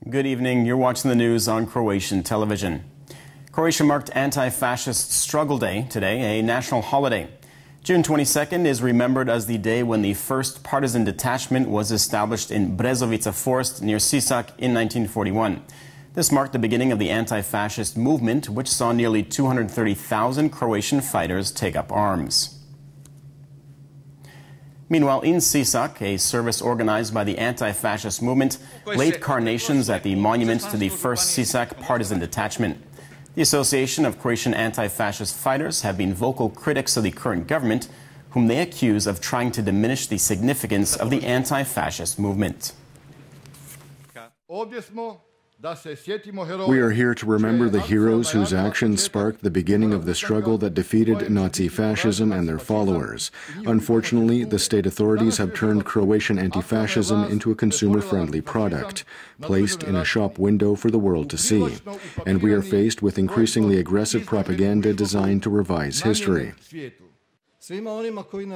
Good evening. You're watching the news on Croatian television. Croatia marked Anti-Fascist Struggle Day today, a national holiday. June 22nd is remembered as the day when the first partisan detachment was established in Brezovica Forest near Sisak in 1941. This marked the beginning of the anti-fascist movement, which saw nearly 230,000 Croatian fighters take up arms. Meanwhile, in Sisak, a service organized by the anti-fascist movement laid carnations at the monument to the first Sisak partisan detachment. The Association of Croatian Anti-Fascist Fighters have been vocal critics of the current government, whom they accuse of trying to diminish the significance of the anti-fascist movement. We are here to remember the heroes whose actions sparked the beginning of the struggle that defeated Nazi fascism and their followers. Unfortunately, the state authorities have turned Croatian anti-fascism into a consumer-friendly product, placed in a shop window for the world to see. And we are faced with increasingly aggressive propaganda designed to revise history.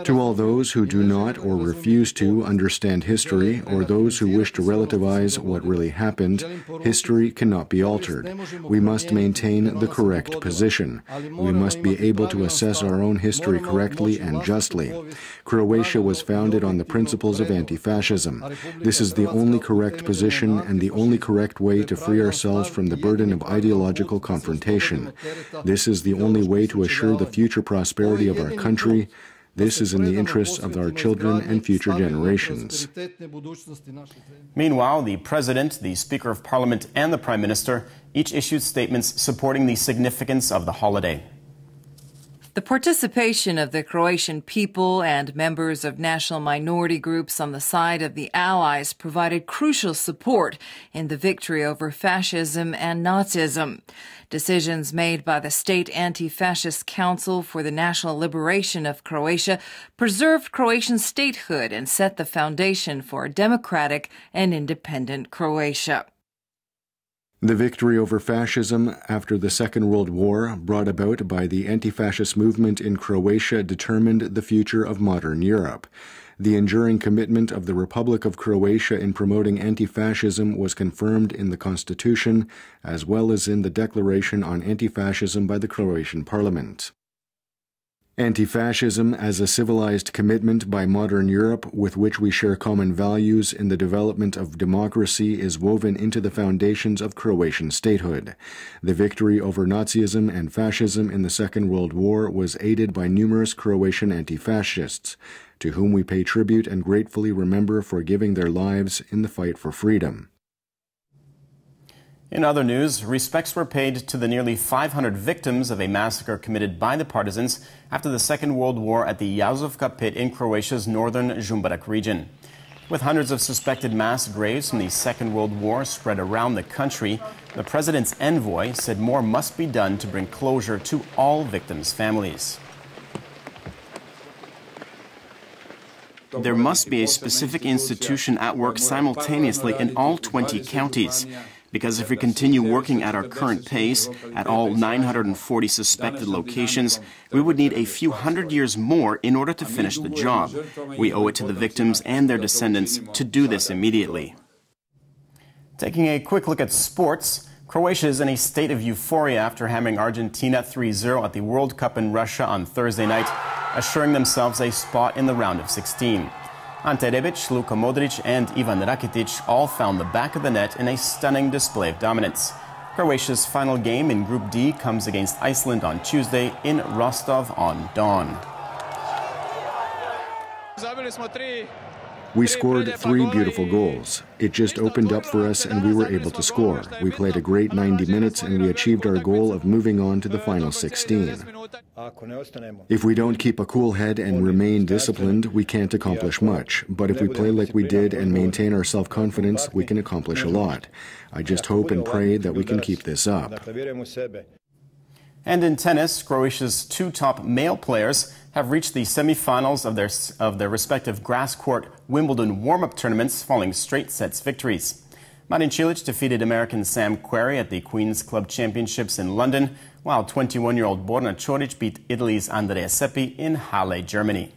To all those who do not or refuse to understand history, or those who wish to relativize what really happened, history cannot be altered. We must maintain the correct position. We must be able to assess our own history correctly and justly. Croatia was founded on the principles of anti-fascism. This is the only correct position and the only correct way to free ourselves from the burden of ideological confrontation. This is the only way to assure the future prosperity of our country. This is in the interests of our children and future generations. Meanwhile, the President, the Speaker of Parliament, and the Prime Minister each issued statements supporting the significance of the holiday. The participation of the Croatian people and members of national minority groups on the side of the Allies provided crucial support in the victory over fascism and Nazism. Decisions made by the State Anti-Fascist Council for the National Liberation of Croatia preserved Croatian statehood and set the foundation for a democratic and independent Croatia. The victory over fascism after the Second World War, brought about by the anti-fascist movement in Croatia, determined the future of modern Europe. The enduring commitment of the Republic of Croatia in promoting anti-fascism was confirmed in the Constitution, as well as in the Declaration on Anti-Fascism by the Croatian Parliament. Anti-fascism as a civilized commitment by modern Europe with which we share common values in the development of democracy is woven into the foundations of Croatian statehood. The victory over Nazism and fascism in the Second World War was aided by numerous Croatian anti-fascists, to whom we pay tribute and gratefully remember for giving their lives in the fight for freedom. In other news, respects were paid to the nearly 500 victims of a massacre committed by the partisans after the Second World War at the Jazovka pit in Croatia's northern Žumberak region. With hundreds of suspected mass graves from the Second World War spread around the country, the president's envoy said more must be done to bring closure to all victims' families. There must be a specific institution at work simultaneously in all 20 counties. Because if we continue working at our current pace, at all 940 suspected locations, we would need a few hundred years more in order to finish the job. We owe it to the victims and their descendants to do this immediately. Taking a quick look at sports, Croatia is in a state of euphoria after hammering Argentina 3-0 at the World Cup in Russia on Thursday night, assuring themselves a spot in the round of 16. Ante Rebic, Luka Modric and Ivan Rakitic all found the back of the net in a stunning display of dominance. Croatia's final game in Group D comes against Iceland on Tuesday in Rostov-on-Don. We scored 3 beautiful goals. It just opened up for us and we were able to score. We played a great 90 minutes and we achieved our goal of moving on to the final 16. If we don't keep a cool head and remain disciplined, we can't accomplish much. But if we play like we did and maintain our self-confidence, we can accomplish a lot. I just hope and pray that we can keep this up. And in tennis, Croatia's 2 top male players have reached the semi-finals of their respective grass court Wimbledon warm-up tournaments following straight sets victories. Marin Cilic defeated American Sam Querrey at the Queen's Club Championships in London, while 21-year-old Borna Coric beat Italy's Andrea Seppi in Halle, Germany.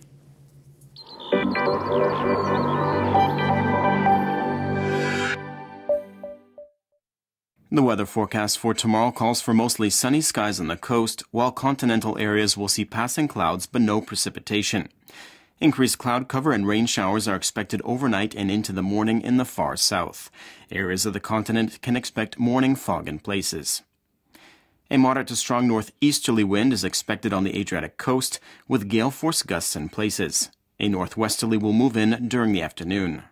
The weather forecast for tomorrow calls for mostly sunny skies on the coast, while continental areas will see passing clouds but no precipitation. Increased cloud cover and rain showers are expected overnight and into the morning in the far south. Areas of the continent can expect morning fog in places. A moderate to strong northeasterly wind is expected on the Adriatic coast, with gale-force gusts in places. A northwesterly will move in during the afternoon.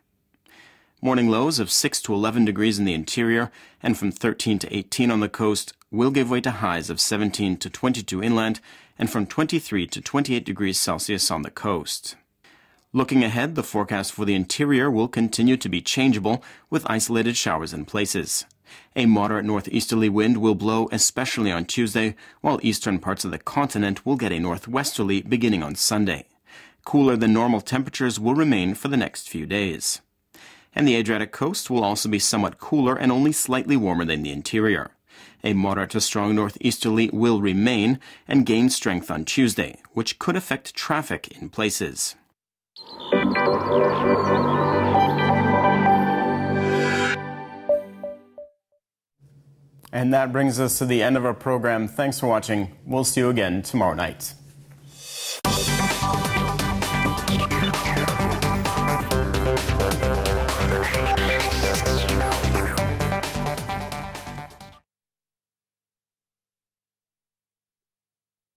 Morning lows of 6 to 11 degrees in the interior and from 13 to 18 on the coast will give way to highs of 17 to 22 inland and from 23 to 28 degrees Celsius on the coast. Looking ahead, the forecast for the interior will continue to be changeable with isolated showers in places. A moderate northeasterly wind will blow especially on Tuesday, while eastern parts of the continent will get a northwesterly beginning on Sunday. Cooler than normal temperatures will remain for the next few days. And the Adriatic coast will also be somewhat cooler and only slightly warmer than the interior. A moderate to strong northeasterly will remain and gain strength on Tuesday, which could affect traffic in places. And that brings us to the end of our program. Thanks for watching. We'll see you again tomorrow night.